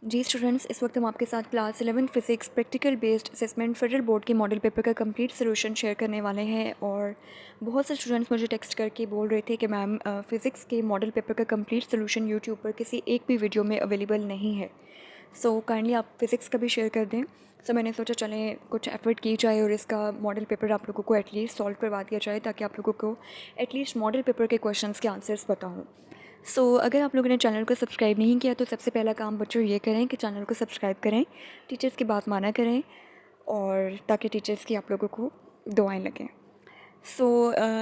जी students, इस वक्त हम आपके साथ class 11 physics practical based assessment federal board के मॉडल पेपर का कंप्लीट सोल्यूशन शेयर करने वाले हैं। और बहुत से स्टूडेंट्स मुझे टेक्स्ट करके बोल रहे थे कि मैम फ़िज़िक्स के मॉडल पेपर का कंप्लीट सोल्यूशन यूट्यूब पर किसी एक भी वीडियो में अवेलेबल नहीं है। सो काइंडली आप फ़िज़िक्स का भी शेयर कर दें। सो मैंने सोचा चलें कुछ एफर्ट की जाए और इसका मॉडल पेपर आप लोगों को एटलीस्ट सॉल्व करवा दिया जाए, ताकि आप लोगों को एटलीस्ट मॉडल पेपर के क्वेश्चंस के आंसर्स पता हों। अगर आप लोगों ने चैनल को सब्सक्राइब नहीं किया तो सबसे पहला काम बच्चों ये करें कि चैनल को सब्सक्राइब करें, टीचर्स की बात माना करें, और ताकि टीचर्स की आप लोगों को दुआएं लगें।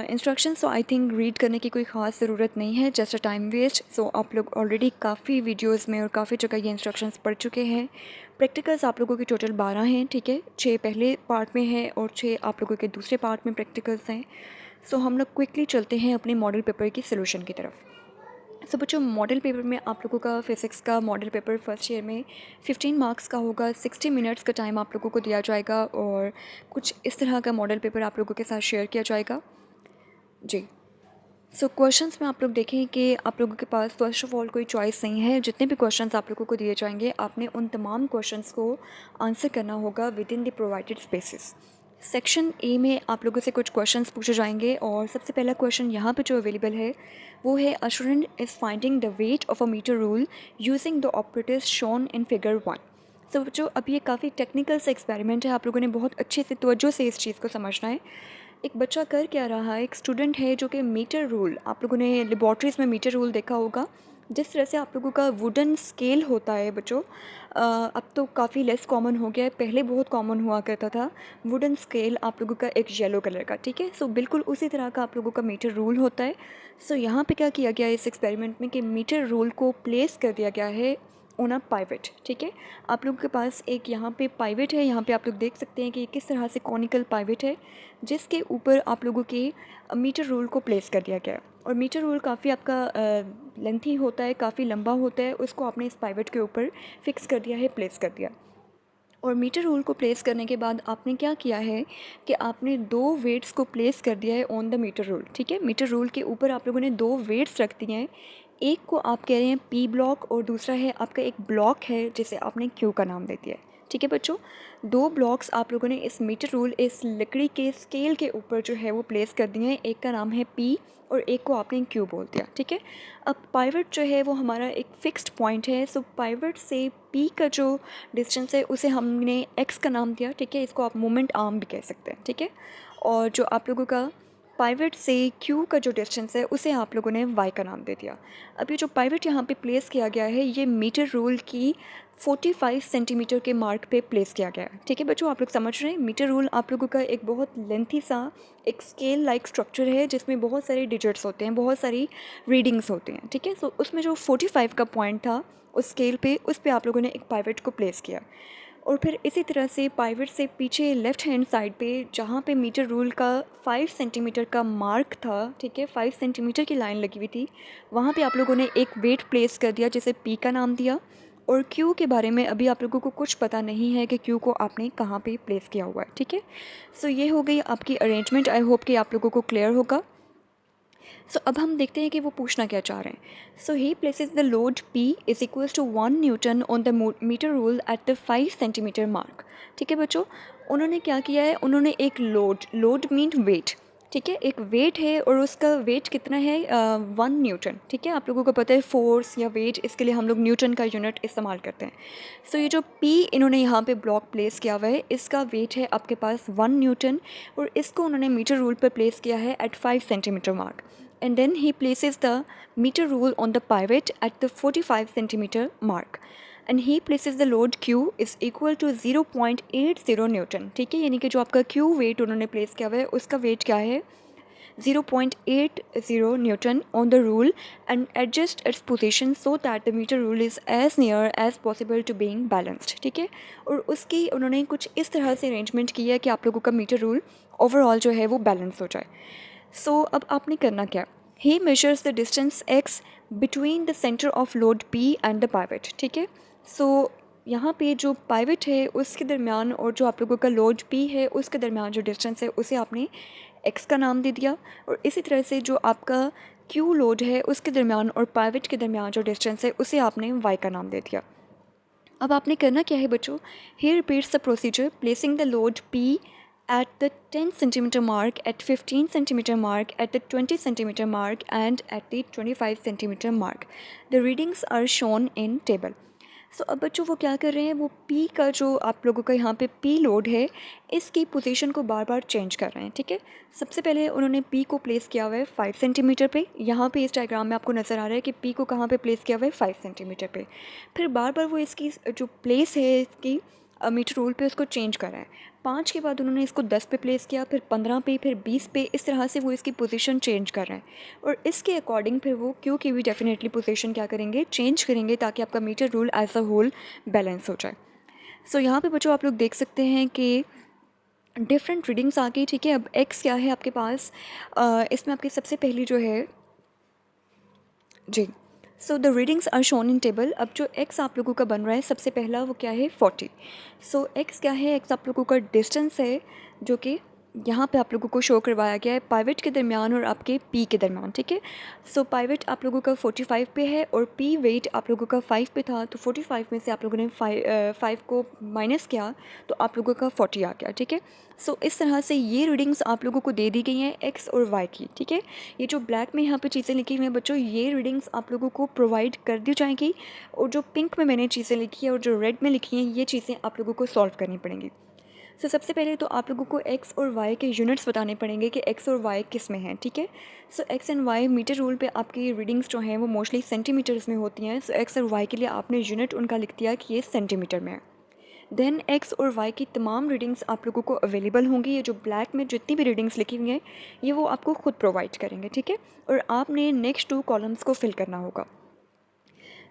इंस्ट्रक्शंस तो आई थिंक रीड करने की कोई ख़ास ज़रूरत नहीं है, जस्ट अ टाइम वेस्ट। आप लोग ऑलरेडी काफ़ी वीडियोस में और काफ़ी जगह ये इंस्ट्रक्शंस पढ़ चुके हैं। प्रैक्टिकल्स आप लोगों के टोटल 12 हैं, ठीक है। 6 पहले पार्ट में हैं और 6 आप लोगों के दूसरे पार्ट में प्रैक्टिकल्स हैं। हम लोग क्विकली चलते हैं अपने मॉडल पेपर की सोल्यूशन की तरफ। बच्चों, मॉडल पेपर में आप लोगों का फ़िज़िक्स का मॉडल पेपर फर्स्ट ईयर में 15 मार्क्स का होगा। 60 मिनट्स का टाइम आप लोगों को दिया जाएगा और कुछ इस तरह का मॉडल पेपर आप लोगों के साथ शेयर किया जाएगा। जी, क्वेश्चंस में आप लोग देखें कि आप लोगों के पास फ़र्स्ट ऑफ़ ऑल कोई चॉइस नहीं है। जितने भी क्वेश्चंस आप लोगों को दिए जाएंगे, आपने उन तमाम क्वेश्चंस को आंसर करना होगा with in the provided spaces. Section A में आप लोगों से कुछ क्वेश्चंस पूछे जाएंगे और सबसे पहला क्वेश्चन यहाँ पे जो अवेलेबल है वो है, a student is finding the weight of a metre rule using the operators shown in figure 1। बच्चों, अब ये काफ़ी टेक्निकल सा एक्सपेरिमेंट है, आप लोगों ने बहुत अच्छे से तवज्जो से इस चीज़ को समझना है। एक बच्चा कर क्या रहा है, एक स्टूडेंट है जो कि मीटर रूल, आप लोगों ने लेबॉर्ट्रीज़ में मीटर रूल देखा होगा, जिस तरह से आप लोगों का वुडन स्केल होता है बच्चों। अब तो काफ़ी लेस कॉमन हो गया है, पहले बहुत कॉमन हुआ करता था वुडन स्केल आप लोगों का, एक येलो कलर का, ठीक है। बिल्कुल उसी तरह का आप लोगों का मीटर रूल होता है। यहाँ पे क्या किया गया है इस एक्सपेरिमेंट में कि मीटर रूल को प्लेस कर दिया गया है ऑन अ पाइवट, ठीक है। आप लोगों के पास एक यहाँ पे पाइवट है, यहाँ पे आप लोग देख सकते हैं कि किस तरह से कॉनिकल पाइवट है, जिसके ऊपर आप लोगों के मीटर रूल को प्लेस कर दिया गया है। और मीटर रूल काफ़ी आपका लेंथी होता है, काफ़ी लंबा होता है, उसको आपने इस पाइवट के ऊपर फिक्स कर दिया है, प्लेस कर दिया। और मीटर रूल को प्लेस करने के बाद आपने क्या किया है कि आपने 2 वेट्स को प्लेस कर दिया है ऑन द मीटर रूल, ठीक है। मीटर रूल के ऊपर आप लोगों ने 2 वेट्स रख दिए हैं। एक को आप कह रहे हैं पी ब्लॉक और दूसरा है आपका एक ब्लॉक है जिसे आपने क्यू का नाम दे दिया है, ठीक है बच्चों। 2 ब्लॉक्स आप लोगों ने इस मीटर रूल, इस लकड़ी के स्केल के ऊपर जो है वो प्लेस कर दिए हैं। एक का नाम है पी और एक को आपने क्यू बोल दिया, ठीक है। अब पाइवट जो है वो हमारा एक फ़िक्स्ड पॉइंट है। पाइवट से पी का जो डिस्टेंस है उसे हमने एक्स का नाम दिया, ठीक है। इसको आप मोमेंट आर्म भी कह सकते हैं, ठीक है। और जो आप लोगों का पाइवट से क्यू का जो डिस्टेंस है उसे आप लोगों ने वाई का नाम दे दिया। अब ये जो पाइवट यहाँ पे प्लेस किया गया है, ये मीटर रूल की 45 सेंटीमीटर के मार्क पे प्लेस किया गया है, ठीक है बच्चों। आप लोग समझ रहे हैं, मीटर रूल आप लोगों का एक बहुत लेंथी सा एक स्केल लाइक स्ट्रक्चर है, जिसमें बहुत सारे डिजिट्स होते हैं, बहुत सारी रीडिंग्स होते हैं, ठीक है। उसमें जो 45 का पॉइंट था उस स्केल पे, उस पे आप लोगों ने एक पाइवट को प्लेस किया। और फिर इसी तरह से पाइवट से पीछे लेफ़्ट हैंड साइड पे जहाँ पे मीटर रूल का 5 सेंटीमीटर का मार्क था, ठीक है, 5 सेंटीमीटर की लाइन लगी हुई थी, वहाँ पे आप लोगों ने एक वेट प्लेस कर दिया जिसे पी का नाम दिया। और क्यू के बारे में अभी आप लोगों को कुछ पता नहीं है कि क्यू को आपने कहाँ पे प्लेस किया हुआ है, ठीक है। ये हो गई आपकी अरेंजमेंट। आई होप कि आप लोगों को क्लियर होगा। अब हम देखते हैं कि वो पूछना क्या चाह रहे हैं। He places the load P is equals to 1 newton on the metre rule at the 5 centimetre mark, ठीक है बच्चों। उन्होंने क्या किया है, उन्होंने एक लोड मीन वेट, ठीक है, एक वेट है और उसका वेट कितना है 1 न्यूटन, ठीक है। आप लोगों को पता है फोर्स या वेट, इसके लिए हम लोग न्यूटन का यूनिट इस्तेमाल करते हैं। ये जो P इन्होंने यहाँ पे ब्लॉक प्लेस किया हुआ है, इसका वेट है आपके पास 1 न्यूटन और इसको उन्होंने मीटर रूल पर प्लेस किया है at 5 centimetre mark. And then he places the meter rule on the pivot at the 45 centimeter mark, and he places the load Q is equal to 0.80 Newton, ठीक है। यानी कि जो आपका Q वेट उन्होंने प्लेस किया हुआ है उसका वेट क्या है 0.80 newton on the rule and adjust its position so that the metre rule is as near as possible to being balanced, ठीक है। और उसकी उन्होंने कुछ इस तरह से अरेंजमेंट की है कि आप लोगों का मीटर रूल ओवरऑल जो है वो बैलेंस हो जाए। अब आपने करना क्या, he measures the distance x between the centre of load P and the pivot, ठीक है। यहाँ पे जो पाइवट है उसके दरमियान और जो आप लोगों का लोड P है उसके दरमियान जो डिस्टेंस है उसे आपने x का नाम दे दिया। और इसी तरह से जो आपका Q लोड है उसके दरमियान और पाइवट के दरमियान जो डिस्टेंस है उसे आपने y का नाम दे दिया। अब आपने करना क्या है बच्चों, here repeats the procedure placing the load P at the 10 centimeter mark, at 15 centimeter mark, at the 20 centimeter mark and at the 25 centimeter mark. The readings are shown in table. सो अब बच्चों वो क्या कर रहे हैं, वो P का जो आप लोगों का यहाँ पे P लोड है इसकी पोजीशन को बार बार चेंज कर रहे हैं, ठीक है। सबसे पहले उन्होंने P को प्लेस किया हुआ है 5 सेंटीमीटर पे, यहाँ पे इस डायग्राम में आपको नज़र आ रहा है कि P को कहाँ पे प्लेस किया हुआ है 5 सेंटीमीटर पे। फिर बार बार वो इसकी जो प्लेस है इसकी मीटर रूल पे उसको चेंज कर रहा है। 5 के बाद उन्होंने इसको 10 पे प्लेस किया, फिर 15 पे, फिर 20 पे, इस तरह से वो इसकी पोजीशन चेंज कर रहे हैं और इसके अकॉर्डिंग फिर वो क्यू की भी डेफिनेटली पोजीशन क्या करेंगे, चेंज करेंगे ताकि आपका metre rule as a whole balance हो जाए। सो यहाँ पे बच्चों आप लोग देख सकते हैं कि डिफरेंट रीडिंग्स आ गई, ठीक है। अब एक्स क्या है आपके पास, इसमें आपकी सबसे पहली जो है जी, so the readings are shown in table. अब जो एक्स आप लोगों का बन रहा है सबसे पहला वो क्या है 40। सो एक्स क्या है, एक्स आप लोगों का डिस्टेंस है जो कि यहाँ पे आप लोगों को शो करवाया गया है पाइवट के दरमियान और आपके पी के दरमियान, ठीक है। सो पाइवट आप लोगों का 45 पे है और पी वेट आप लोगों का 5 पे था, तो 45 में से आप लोगों ने 5 को माइनस किया तो आप लोगों का 40 आ गया, ठीक है। सो इस तरह से ये रीडिंग्स आप लोगों को दे दी गई हैं एक्स और वाई की, ठीक है। ये जो ब्लैक में यहाँ पे चीज़ें लिखी हुई हैं बच्चों, ये रीडिंग्स आप लोगों को प्रोवाइड कर दी जाएंगी और जो पिंक में मैंने चीज़ें लिखी है और जो रेड में लिखी हैं ये चीज़ें आप लोगों को सॉल्व करनी पड़ेंगी। सो सबसे पहले तो आप लोगों को एक्स और वाई के यूनिट्स बताने पड़ेंगे कि एक्स और वाई किस में हैं, ठीक है। So x and y metre rule पे आपकी रीडिंग्स जो हैं वो मोस्टली सेंटीमीटर्स में होती हैं। सो एक्स और वाई के लिए आपने यूनिट उनका लिख दिया कि ये सेंटीमीटर में है। देन एक्स और वाई की तमाम रीडिंग्स आप लोगों को अवेलेबल होंगी। ये जो ब्लैक में जितनी भी रीडिंग्स लिखी हुई हैं ये वो आपको खुद प्रोवाइड करेंगे, ठीक है। और आपने नेक्स्ट 2 कॉलम्स को फिल करना होगा।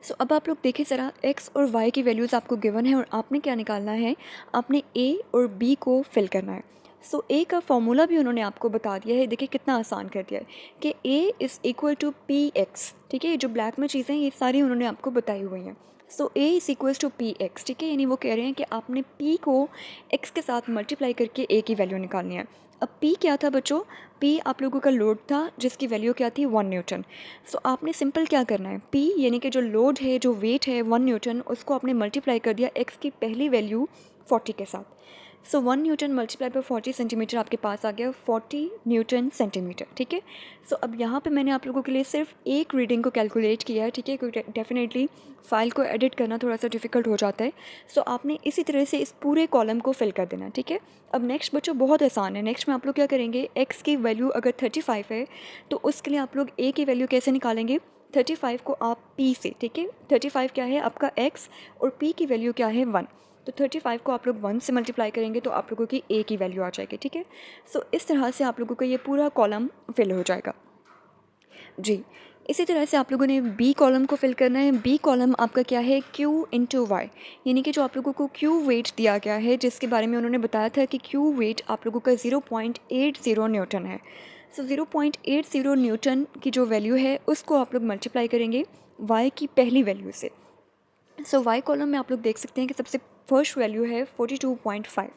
सो अब आप लोग देखें ज़रा, एक्स और वाई की वैल्यूज़ आपको गिवन है और आपने क्या निकालना है, आपने ए और बी को फिल करना है। सो ए का फॉर्मूला भी उन्होंने आपको बता दिया है, देखिए कितना आसान कर दिया है कि A is equal to P x, ठीक है। ये जो ब्लैक में चीज़ें ये सारी उन्होंने आपको बताई हुई हैं। So a is equals to P x, ठीक है। यानी वो कह रहे हैं कि आपने पी को एक्स के साथ मल्टीप्लाई करके ए की वैल्यू निकालनी है। अब पी क्या था बच्चों, पी आप लोगों का लोड था जिसकी वैल्यू क्या थी 1 न्यूटन। सो आपने सिंपल क्या करना है, पी यानी कि जो लोड है जो वेट है 1 न्यूटन, उसको आपने मल्टीप्लाई कर दिया एक्स की पहली वैल्यू 40 के साथ। सो 1 न्यूटन मल्टीप्लाई पर 40 सेंटीमीटर आपके पास आ गया 40 न्यूटन सेंटीमीटर, ठीक है। सो अब यहाँ पे मैंने आप लोगों के लिए सिर्फ एक रीडिंग को कैलकुलेट किया है, ठीक है, क्योंकि डेफिनेटली फ़ाइल को एडिट करना थोड़ा सा डिफ़िकल्ट हो जाता है। सो आपने इसी तरह से इस पूरे कॉलम को फिल कर देना, ठीक है। अब नेक्स्ट बच्चों बहुत आसान है, नेक्स्ट में आप लोग क्या करेंगे, एक्स की वैल्यू अगर 35 है तो उसके लिए आप लोग ए की वैल्यू कैसे निकालेंगे, 35 को आप पी से, ठीक है, 35 क्या है आपका एक्स और पी की वैल्यू क्या है 1, तो 35 को आप लोग 1 से मल्टीप्लाई करेंगे तो आप लोगों की ए की वैल्यू आ जाएगी, ठीक है। सो इस तरह से आप लोगों का ये पूरा कॉलम फिल हो जाएगा जी। इसी तरह से आप लोगों ने बी कॉलम को फिल करना है। बी कॉलम आपका क्या है, क्यू इंटू वाई, यानी कि जो आप लोगों को क्यू वेट दिया गया है जिसके बारे में उन्होंने बताया था कि क्यू वेट आप लोगों का 0.80 न्यूटन है। सो 0.80 न्यूटन की जो वैल्यू है उसको आप लोग मल्टीप्लाई करेंगे वाई की पहली वैल्यू से। सो वाई कॉलम में आप लोग देख सकते हैं कि सबसे फर्स्ट वैल्यू है 42.5।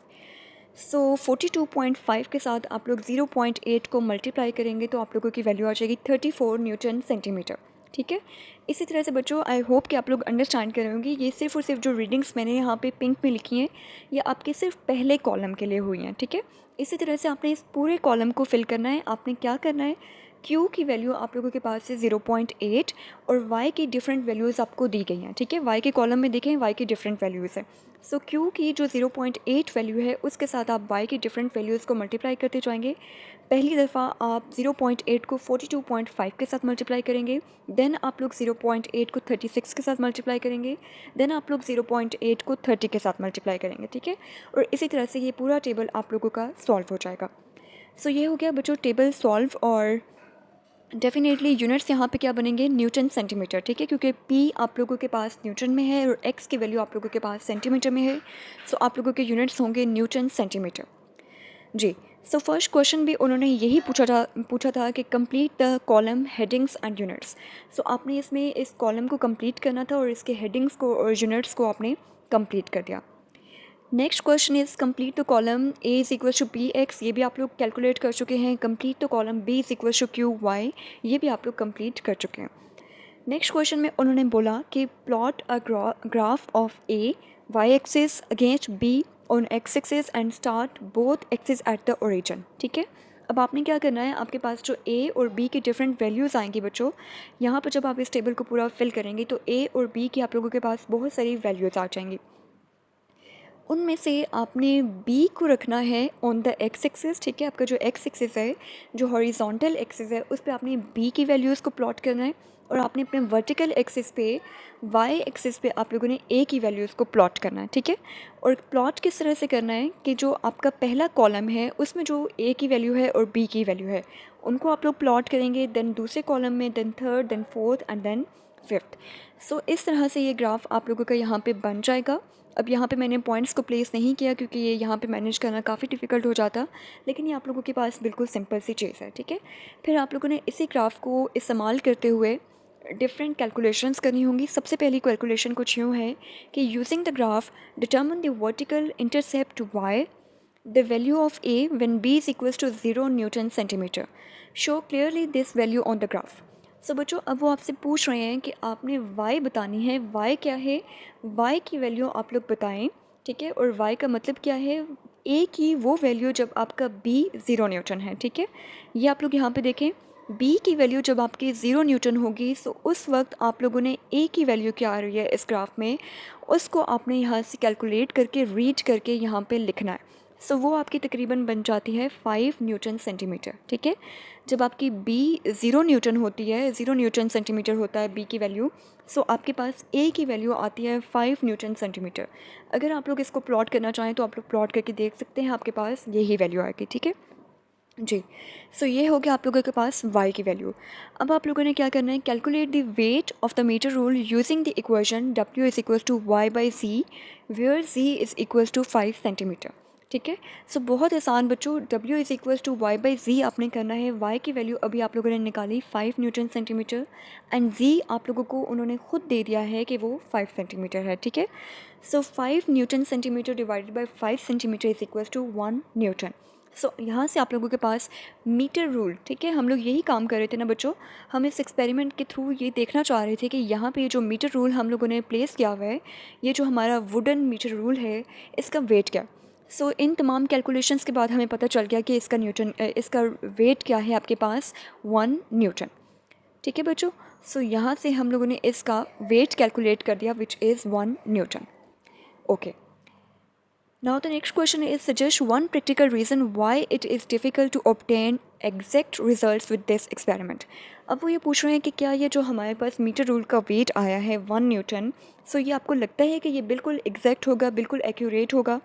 सो 42.5 के साथ आप लोग 0.8 को मल्टीप्लाई करेंगे तो आप लोगों की वैल्यू आ जाएगी 34 न्यूटन सेंटीमीटर, ठीक है। इसी तरह से बच्चों आई होप कि आप लोग अंडरस्टैंड कर रहे होंगे, ये सिर्फ और सिर्फ जो रीडिंग्स मैंने यहाँ पे पिंक में लिखी हैं ये आपके सिर्फ पहले कॉलम के लिए हुई हैं, ठीक है। इसी तरह से आपने इस पूरे कॉलम को फिल करना है। आपने क्या करना है, Q की वैल्यू आप लोगों के पास है 0.8 और Y की डिफरेंट वैल्यूज़ आपको दी गई हैं, ठीक है। Y के कॉलम में देखें Y की डिफरेंट वैल्यूज़ है। सो Q की जो 0.8 वैल्यू है उसके साथ आप Y की डिफरेंट वैल्यूज़ को मल्टीप्लाई करते जाएंगे। पहली दफ़ा आप 0.8 को 42.5 के साथ मल्टीप्लाई करेंगे, देन आप लोग 0.8 को 36 के साथ मल्टीप्लाई करेंगे, देन आप लोग 0.8 को 30 के साथ मल्टीप्लाई करेंगे, ठीक है। और इसी तरह से ये पूरा टेबल आप लोगों का सॉल्व हो जाएगा। सो ये हो गया बच्चों टेबल सॉल्व और डेफिनेटली यूनिट्स यहाँ पे क्या बनेंगे, न्यूटन सेंटीमीटर, ठीक है, क्योंकि पी आप लोगों के पास न्यूटन में है और एक्स की वैल्यू आप लोगों के पास सेंटीमीटर में है। सो आप लोगों के यूनिट्स होंगे न्यूटन सेंटीमीटर जी। सो फर्स्ट क्वेश्चन भी उन्होंने यही पूछा था कि complete the column headings and units. So आपने इसमें इस कॉलम को कंप्लीट करना था और इसके हेडिंग्स को और यूनिट्स को आपने कंप्लीट कर दिया। Next question is complete the column A is equal to P X, ये भी आप लोग कैलकुलेट कर चुके हैं। Complete the column B is equal to Q Y, ये भी आप लोग कंप्लीट कर चुके हैं। नेक्स्ट क्वेश्चन में उन्होंने बोला कि plot a graph of A Y axis against B on X axis and start both axis at the origin. ठीक है, अब आपने क्या करना है, आपके पास जो ए और बी की डिफरेंट वैल्यूज़ आएंगी बच्चों, यहाँ पर जब आप इस टेबल को पूरा फिल करेंगे तो ए और बी की आप लोगों के पास बहुत सारी वैल्यूज़ आ जाएंगी। उनमें से आपने बी को रखना है ऑन द एक्स एक्सिस। ठीक है, आपका जो एक्स एक्सिस है, जो हॉरिजॉन्टल एक्सिस है, उस पर आपने बी की वैल्यूज़ को प्लॉट करना है और आपने अपने वर्टिकल एक्सिस पे वाई एक्सिस पे आप लोगों ने ए की वैल्यूज़ को प्लॉट करना है। ठीक है, और प्लॉट किस तरह से करना है कि जो आपका पहला कॉलम है उसमें जो ए की वैल्यू है और बी की वैल्यू है उनको आप लोग प्लॉट करेंगे, देन दूसरे कॉलम में, then third, then fourth and then fifth. So इस तरह से ये ग्राफ आप लोगों का यहाँ पे बन जाएगा। अब यहाँ पे मैंने पॉइंट्स को प्लेस नहीं किया क्योंकि ये यहाँ पे मैनेज करना काफ़ी डिफ़िकल्ट हो जाता, लेकिन ये आप लोगों के पास बिल्कुल सिंपल सी चीज़ है। ठीक है, फिर आप लोगों ने इसी ग्राफ को इस्तेमाल करते हुए डिफरेंट कैलकुलेशंस करनी होंगी। सबसे पहली कैलकुलेशन कुछ यूँ है कि using the graph determine the vertical intercept y the value of a when b is equals to 0 newton centimetre, show clearly this value on the graph. So बच्चों, अब वो आपसे पूछ रहे हैं कि आपने y बतानी है। y क्या है, y की वैल्यू आप लोग बताएं। ठीक है, और y का मतलब क्या है, a की वो वैल्यू जब आपका b 0 न्यूटन है। ठीक है, ये आप लोग यहाँ पे देखें, b की वैल्यू जब आपकी 0 न्यूटन होगी सो उस वक्त आप लोगों ने a की वैल्यू क्या आ रही है इस ग्राफ में, उसको आपने यहाँ से कैलकुलेट करके रीड करके यहाँ पे लिखना है। सो वो आपकी तकरीबन बन जाती है 5 न्यूटन सेंटीमीटर। ठीक है, जब आपकी बी 0 न्यूटन होती है, 0 न्यूटन सेंटीमीटर होता है बी की वैल्यू, सो आपके पास ए की वैल्यू आती है 5 न्यूटन सेंटीमीटर। अगर आप लोग इसको प्लॉट करना चाहें तो आप लोग प्लॉट करके देख सकते हैं, आपके पास यही वैल्यू आएगी। ठीक है जी, सो ये हो गया आप लोगों के पास y की वैल्यू। अब आप लोगों ने क्या करना है, calculate the weight of the metre rule using the equation w is equals to y by z where z is equals to 5 centimetre. ठीक है, सो बहुत आसान बच्चों, w is equals to y by z आपने करना है। y की value अभी आप लोगों ने निकाली 5 न्यूटन सेंटीमीटर एंड z आप लोगों को उन्होंने खुद दे दिया है कि वो 5 सेंटीमीटर है। ठीक है, so 5 newton centimetre divided by 5 centimetre is equals to 1 newton. So यहाँ से आप लोगों के पास मीटर रूल, ठीक है, हम लोग यही काम कर रहे थे ना बच्चों, हम इस एक्सपेरिमेंट के थ्रू ये देखना चाह रहे थे कि यहाँ पे जो मीटर रूल हम लोगों ने प्लेस किया हुआ है, ये जो हमारा वुडन मीटर रूल है, इसका वेट क्या। सो इन तमाम कैलकुलेशंस के बाद हमें पता चल गया कि इसका वेट क्या है आपके पास 1 न्यूटन। ठीक है बच्चों, सो यहाँ से हम लोगों ने इसका वेट कैलकुलेट कर दिया which is 1 Newton. Okay, now the next question is suggest one practical reason why it is difficult to obtain exact results with this experiment। अब वो ये पूछ रहे हैं कि क्या ये जो हमारे पास मीटर रूल का वेट आया है 1 न्यूटन, सो ये आपको लगता है कि ये बिल्कुल एग्जैक्ट होगा, बिल्कुल एक्यूरेट होगा,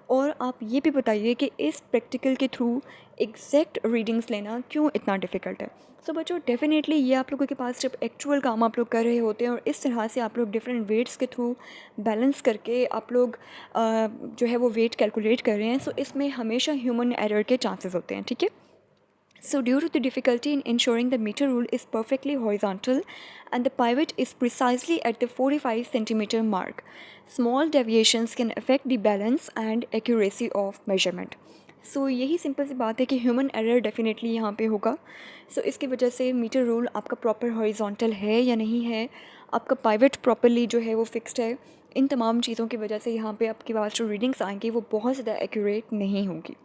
और आप ये भी बताइए कि इस प्रैक्टिकल के थ्रू एग्जैक्ट रीडिंग्स लेना क्यों इतना डिफ़िकल्ट है। सो बच्चों, डेफिनेटली ये आप लोगों के पास जब एक्चुअल काम आप लोग कर रहे होते हैं और इस तरह से आप लोग डिफरेंट वेट्स के थ्रू बैलेंस करके आप लोग जो है वो वेट कैलकुलेट कर रहे हैं, सो इसमें हमेशा ह्यूमन एरर के चांसेस होते हैं। ठीक है, so due to the difficulty in ensuring the meter rule is perfectly horizontal and the pivot is precisely at the 45 centimeter mark, small deviations can affect the balance and accuracy of measurement। सो यही simple सी बात है कि human error definitely यहाँ पे होगा। सो इसकी वजह से मीटर रूल आपका प्रॉपर हॉरिजॉन्टल है या नहीं है, आपका पाइवट प्रॉपरली जो है वो फिक्स्ड है, इन तमाम चीज़ों की वजह से यहाँ पे आपके पास जो रीडिंग्स आएंगी वो बहुत ज़्यादा एक्यूरेट नहीं होंगी।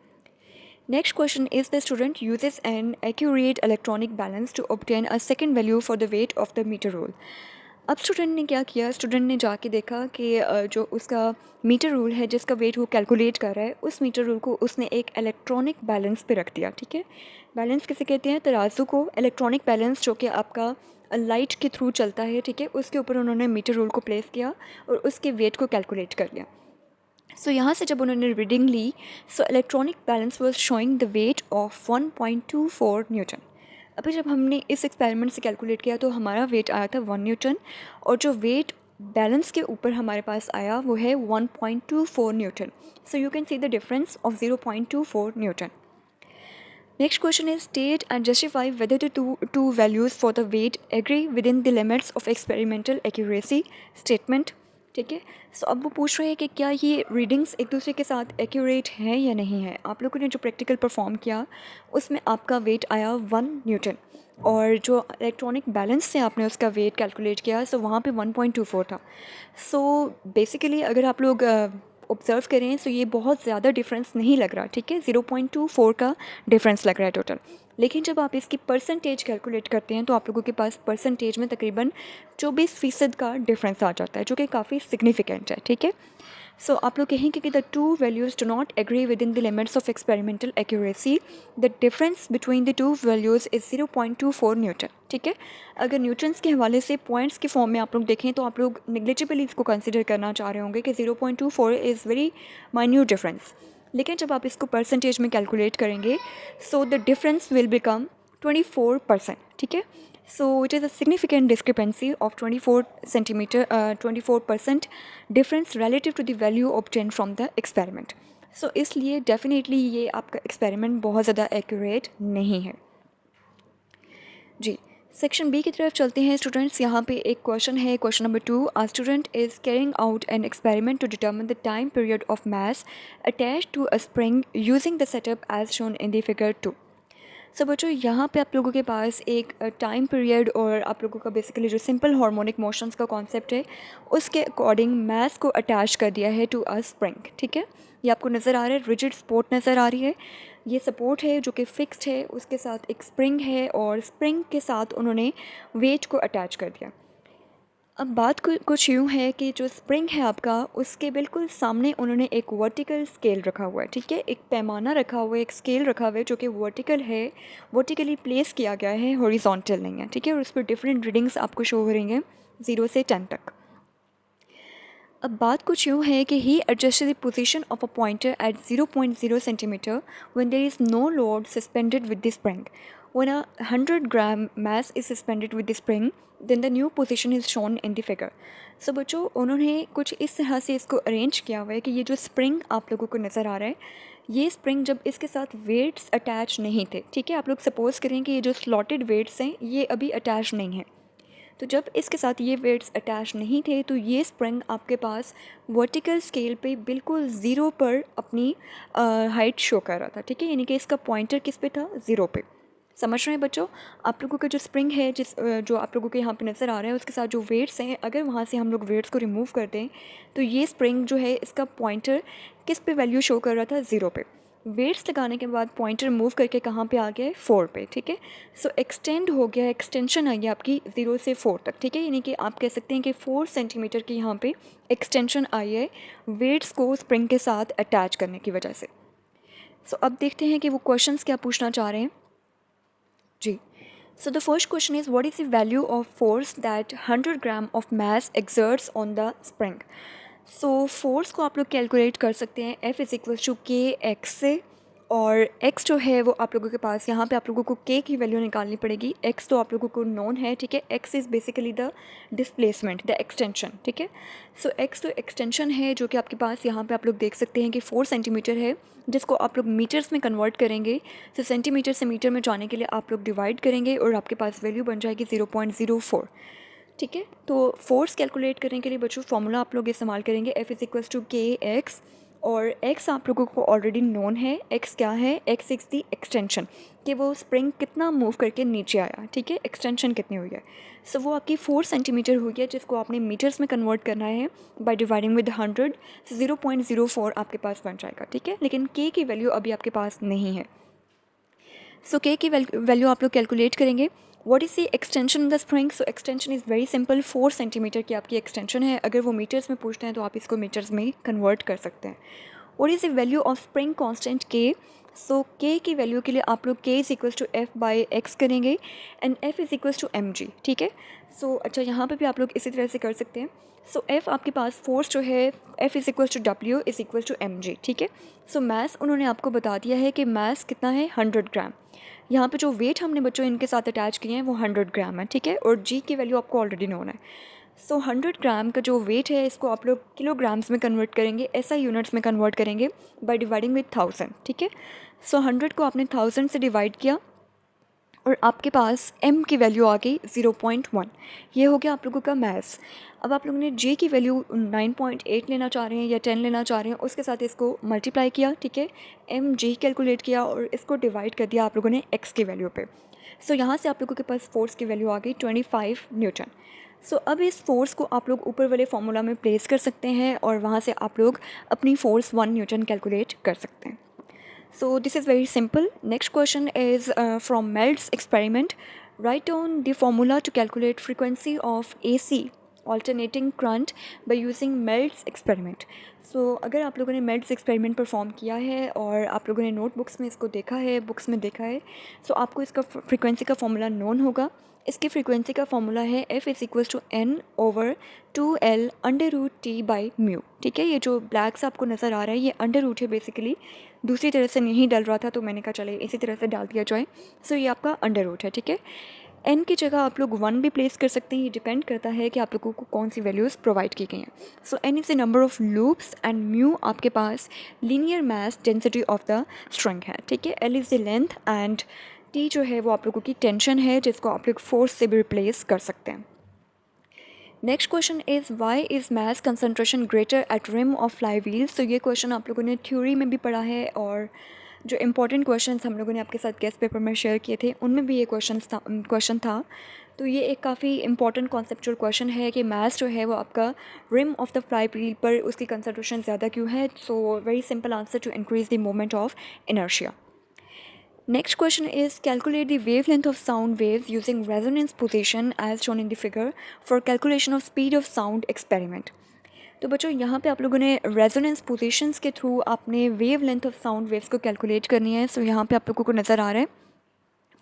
Next question is the student uses an accurate electronic balance to obtain a second value for the weight of the meter rule। अब स्टूडेंट ने क्या किया, स्टूडेंट ने जाके देखा कि जो उसका मीटर रूल है जिसका वेट वो कैलकुलेट कर रहा है, उस मीटर रूल को उसने एक इलेक्ट्रॉनिक बैलेंस पे रख दिया। ठीक है, बैलेंस किसे कहते हैं, तराजू को। इलेक्ट्रॉनिक बैलेंस जो कि आपका लाइट के थ्रू चलता है, ठीक है, उसके ऊपर उन्होंने मीटर रूल को प्लेस किया और उसके वेट को कैलकुलेट कर लिया। सो यहाँ से जब उन्होंने रीडिंग ली, so electronic balance was showing the weight of 1.24 newton. अभी जब हमने इस एक्सपेरिमेंट से कैलकुलेट किया तो हमारा वेट आया था 1 न्यूटन, और जो वेट बैलेंस के ऊपर हमारे पास आया वो है 1.24 Newton. So you can see the difference of 0.24 Newton. Next question is state and justify whether the two values for the weight agree within the limits of experimental accuracy statement। ठीक है, सो अब वो पूछ रहे हैं कि क्या ये रीडिंग्स एक दूसरे के साथ एक्यूरेट हैं या नहीं है। आप लोगों ने जो प्रैक्टिकल परफॉर्म किया उसमें आपका वेट आया 1 न्यूटन। और जो इलेक्ट्रॉनिक बैलेंस से आपने उसका वेट कैलकुलेट किया, सो वहाँ पे 1.24 था। सो बेसिकली अगर आप लोग ऑब्ज़र्व करें तो ये बहुत ज़्यादा डिफरेंस नहीं लग रहा, ठीक है, 0.24 का डिफरेंस लग रहा है टोटल। लेकिन जब आप इसकी परसेंटेज कैलकुलेट करते हैं तो आप लोगों के पास परसेंटेज में तकरीबन 24% का डिफरेंस आ जाता है, जो कि काफ़ी सिग्निफिकेंट है, ठीक है। सो आप लोग कहेंगे कि the two values do not agree within the limits of experimental accuracy, the difference between the two values is 0.24 newton, ठीक है। अगर न्यूटन्स के हवाले से पॉइंट्स के फॉर्म में आप लोग देखें तो आप लोग नेग्लिजिबली इसको कंसिडर करना चाह रहे होंगे कि 0.24 इज़ वेरी माइन्यूट डिफरेंस। लेकिन जब आप इसको परसेंटेज में कैलकुलेट करेंगे so the difference will become 24%, ठीक है। So it is a significant discrepancy of 24% difference relative to the value obtained from the experiment. So इसलिए definitely ये आपका experiment बहुत ज़्यादा accurate नहीं है। जी, सेक्शन बी की तरफ चलते हैं स्टूडेंट्स। यहाँ पे एक क्वेश्चन है, question number 2, a student is carrying out an experiment to determine the time period of mass attached to a spring using the setup as shown in the figure 2। So बच्चों यहाँ पे आप लोगों के पास एक टाइम पीरियड और आप लोगों का बेसिकली जो सिंपल हार्मोनिक मोशंस का कॉन्सेप्ट है उसके अकॉर्डिंग मास को अटैच कर दिया है टू अ स्प्रिंग, ठीक है। ये आपको नज़र आ रहा है, रिजिड सपोर्ट नज़र आ रही है। ये सपोर्ट है जो कि फिक्स्ड है, उसके साथ एक स्प्रिंग है और स्प्रिंग के साथ उन्होंने वेट को अटैच कर दिया। अब बात कुछ यूँ है कि जो स्प्रिंग है आपका उसके बिल्कुल सामने उन्होंने एक वर्टिकल स्केल रखा हुआ है, ठीक है। एक पैमाना रखा हुआ है, एक स्केल रखा हुआ है जो कि वर्टिकल है, वर्टिकली प्लेस किया गया है, हॉरिजॉन्टल नहीं है, ठीक है। और उस पर डिफरेंट रीडिंग्स आपको शो हो रही हैं 0 से 10 तक। अब बात कुछ यूँ है कि he adjusted the position of a pointer at 0.0 centimetre when there is no load suspended with the spring. When a 100 gram mass is suspended with the spring then the new position is shown in the figure. So बच्चों उन्होंने कुछ इस तरह से इसको arrange किया हुआ है कि ये जो स्प्रिंग आप लोगों को नज़र आ रहा है, ये स्प्रिंग जब इसके साथ वेट्स अटैच नहीं थे, ठीक है, आप लोग सपोज़ करें कि ये जो स्लॉटेड वेट्स हैं ये अभी अटैच नहीं हैं, तो जब इसके साथ ये वेट्स अटैच नहीं थे तो ये स्प्रिंग आपके पास वर्टिकल स्केल पे बिल्कुल ज़ीरो पर अपनी हाइट शो कर रहा था, ठीक है। यानी कि इसका पॉइंटर किस पे था, ज़ीरो पे। समझ रहे हैं बच्चों, आप लोगों का जो स्प्रिंग है जो आप लोगों के यहाँ पे नज़र आ रहा है उसके साथ जो वेट्स हैं, अगर वहाँ से हम लोग वेट्स को रिमूव कर दें तो ये स्प्रिंग जो है इसका पॉइंटर किस पे वैल्यू शो कर रहा था, ज़ीरो पे। वेट्स लगाने के बाद पॉइंटर मूव करके कहाँ पे आ गया है, 4 पे, ठीक है। सो एक्सटेंड हो गया, एक्सटेंशन आई है आपकी 0 से 4 तक, ठीक है। यानी कि आप कह सकते हैं कि 4 सेंटीमीटर की यहाँ पे एक्सटेंशन आई है वेट्स को स्प्रिंग के साथ अटैच करने की वजह से। सो अब देखते हैं कि वो क्वेश्चंस क्या पूछना चाह रहे हैं। जी, so the first question is what is the value of force that 100 gram of mass exerts on the spring? So force को आप लोग कैलकुलेट कर सकते हैं F इज़ इक्वल टू के एक्स से, और x जो है वो आप लोगों के पास यहाँ पे आप लोगों को k की वैल्यू निकालनी पड़ेगी। x तो आप लोगों को नोन है, ठीक है। x is basically the displacement, the extension, ठीक है। सो x तो एक्सटेंशन है जो कि आपके पास यहाँ पे आप लोग देख सकते हैं कि 4 सेंटीमीटर है, जिसको आप लोग मीटर्स में कन्वर्ट करेंगे। तो सेंटीमीटर से मीटर में जाने के लिए आप लोग डिवाइड करेंगे और आपके पास वैल्यू बन जाएगी 0.04, ठीक है। तो फोर्स कैलकुलेट करने के लिए बच्चों फॉर्मूला आप लोग इस्तेमाल करेंगे F इज़ इक्वल्स टू के एक्स, और x आप लोगों को ऑलरेडी नोन है। x क्या है, x इज़ दी एक्सटेंशन, कि वो स्प्रिंग कितना मूव करके नीचे आया, ठीक है, एक्सटेंशन कितनी हुई है। सो वो आपकी 4 सेंटीमीटर हुई है, जिसको आपने मीटर्स में कन्वर्ट करना है बाय डिवाइडिंग विद 100। 0.04 आपके पास बन जाएगा, ठीक है। लेकिन k की वैल्यू अभी आपके पास नहीं है। सो k की वैल्यू आप लोग कैलकुलेट करेंगे। What is the extension in the spring? So extension is very simple, 4 centimetre की आपकी एक्सटेंशन है। अगर वो मीटर्स में पूछते हैं तो आप इसको मीटर्स में कन्वर्ट कर सकते हैं। What is the value of spring constant k? So k की वैल्यू के लिए आप लोग k is equals to f by x करेंगे and f is equals to M G, ठीक है। सो अच्छा, यहाँ पे भी आप लोग इसी तरह से कर सकते हैं। सो f आपके पास फोर्स जो है f is equals to w is equals to M G, ठीक है। सो मैस उन्होंने आपको बता दिया है कि मैस कितना है, 100 ग्राम। यहाँ पे जो वेट हमने बच्चों इनके साथ अटैच किए हैं वो 100 ग्राम है, ठीक है। और जी की वैल्यू आपको ऑलरेडी नोन है। सो 100 ग्राम का जो वेट है इसको आप लोग किलोग्राम्स में कन्वर्ट करेंगे, SI यूनिट्स में कन्वर्ट करेंगे बाय डिवाइडिंग विद 1000, ठीक है। सो 100 को आपने 1000 से डिवाइड किया और आपके पास m की वैल्यू आ गई 0.1। ये हो गया आप लोगों का मैथ्स। अब आप लोगों ने j की वैल्यू 9.8 लेना चाह रहे हैं या 10 लेना चाह रहे हैं, उसके साथ इसको मल्टीप्लाई किया, ठीक है। m j कैलकुलेट किया और इसको डिवाइड कर दिया आप लोगों ने x की वैल्यू पे। सो यहाँ से आप लोगों के पास फोर्स की वैल्यू आ गई 25 न्यूटन। सो अब इस फोर्स को आप लोग ऊपर वाले फॉर्मूला में प्लेस कर सकते हैं और वहाँ से आप लोग अपनी फोर्स 1 न्यूटन कैलकुलेट कर सकते हैं। So this is very simple. Next question is from Meld's experiment. Write down the formula to calculate frequency of AC alternating current by using Meld's experiment. So अगर आप लोगों ने Meld's experiment परफॉर्म किया है और आप लोगों ने नोटबुक्स में इसको देखा है, बुक्स में देखा है, so आपको इसका फ्रीक्वेंसी का फॉर्मूला नोन होगा। इसकी फ्रीक्वेंसी का फॉर्मूला है F=n/√T/μ। ठीक है, ये जो ब्लैक से आपको नज़र आ रहा है ये अंडर रूट है बेसिकली। दूसरी तरह से नहीं डल रहा था तो मैंने कहा चले इसी तरह से डाल दिया जाए। सो ये आपका अंडर रूट है। ठीक है, n की जगह आप लोग 1 भी प्लेस कर सकते हैं, ये डिपेंड करता है कि आप लोगों को कौन सी वैल्यूज़ प्रोवाइड की गई हैं। So n is the number of loops and mu आपके पास linear mass density of the string है। ठीक है, l is the length and t जो है वो आप लोगों की टेंशन है जिसको आप लोग फोर्स से भी रिप्लेस कर सकते हैं। Next question is why is mass concentration greater at rim of flywheels. तो ये क्वेश्चन आप लोगों ने थ्योरी में भी पढ़ा है और जो इंपॉर्टेंट क्वेश्चंस हम लोगों ने आपके साथ गेस्ट पेपर में शेयर किए थे उनमें भी ये क्वेश्चन था। तो ये एक काफ़ी इंपॉर्टेंट कॉन्सेप्चुअल क्वेश्चन है कि मास जो है वो आपका rim of the flywheel पर उसकी कंसनट्रेशन ज़्यादा क्यों है। So very simple answer to increase the moment of inertia. Next question is calculate the wavelength of sound waves using resonance position as shown in the figure for calculation of speed of sound experiment. तो बच्चों यहाँ पे आप लोगों ने resonance positions के through आपने wave length of sound waves को कैलकुलेट करनी है। सो यहाँ पे आप लोगों को नज़र आ रहा है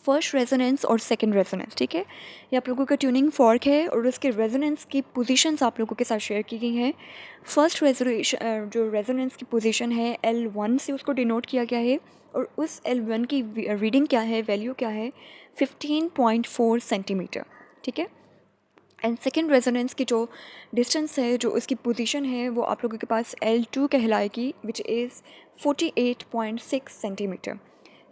फर्स्ट रेजोनेंस और सेकंड रेजोनेंस। ठीक है, ये आप लोगों का ट्यूनिंग फॉर्क है और उसके रेजोनेंस की पोजीशंस आप लोगों के साथ शेयर की गई हैं। फर्स्ट जो रेजोनेंस की पोजीशन है L1 से उसको डिनोट किया गया है और उस L1 की रीडिंग क्या है, वैल्यू क्या है 15.4 सेंटीमीटर। ठीक है, एंड सेकेंड रेजोनेंस की जो डिस्टेंस है, जो उसकी पोजीशन है वो आप लोगों के पास L2 कहलाएगी which is 48.6 centimetre.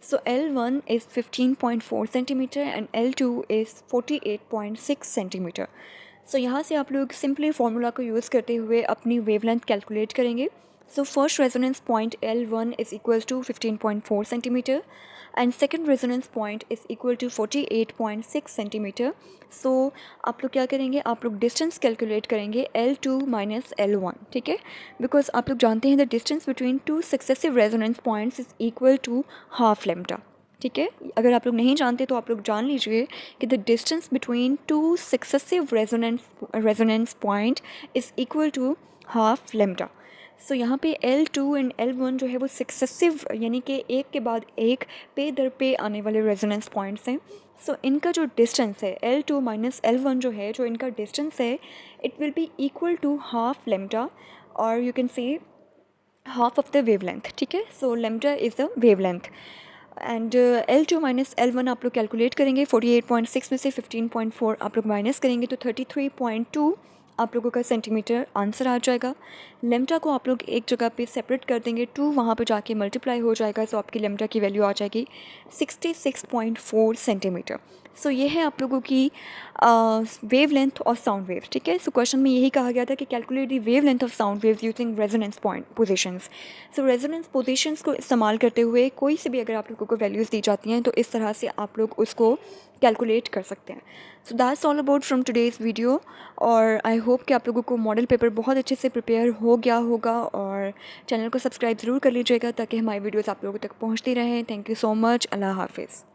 So L1 is 15.4 centimetre and L2 is 48.6 centimetre. So यहाँ से आप लोग सिंपली फार्मूला को यूज़ करते हुए अपनी वेवलेंथ कैलकुलेट करेंगे। So first resonance point L1 is equal to 15.4 centimetre and second resonance point is equal to 48.6 centimetre. So आप लोग क्या करेंगे, आप लोग डिस्टेंस कैलकुलेट करेंगे L2 माइनस L1। ठीक है, बिकॉज आप लोग जानते हैं the distance between two successive resonance points is equal to half lambda. ठीक है, अगर आप लोग नहीं जानते तो आप लोग जान लीजिए कि the distance between two successive resonance point is equal to half lambda. So यहाँ पे L2 एंड L1 जो है वो सक्सेसिव यानी कि एक के बाद एक पे दर पे आने वाले रेजोनेंस पॉइंट्स हैं। सो इनका जो डिस्टेंस है L2 माइनस L1 जो है, जो इनका डिस्टेंस है it will be equal to half lambda और you can see half of the wavelength. ठीक है, so lambda is the wavelength and L2 minus L1 आप लोग कैलकुलेट करेंगे। 48.6 में से 15.4 आप लोग माइनस करेंगे तो 33.2 आप लोगों का सेंटीमीटर आंसर आ जाएगा। लेम्डा को आप लोग एक जगह पे सेपरेट कर देंगे, 2 वहाँ पे जाके मल्टीप्लाई हो जाएगा। सो आपकी लेम्डा की वैल्यू आ जाएगी 66.4 सेंटीमीटर। सो ये है आप लोगों की wave length of sound waves. ठीक है, सो क्वेश्चन में यही कहा गया था कि calculate the wave length of sound waves using resonance point positions. So resonance positions को इस्तेमाल करते हुए कोई से भी अगर आप लोगों को वैल्यूज़ दी जाती हैं तो इस तरह से आप लोग उसको कैलकुलेट कर सकते हैं। So that's all about from today's video और आई होप कि आप लोगों को मॉडल पेपर बहुत अच्छे से प्रिपेयर हो गया होगा और चैनल को सब्सक्राइब ज़रूर कर लीजिएगा ताकि हमारी वीडियोज़ आप लोगों तक पहुँचती रहें। Thank you so much. अल्लाह हाफिज़।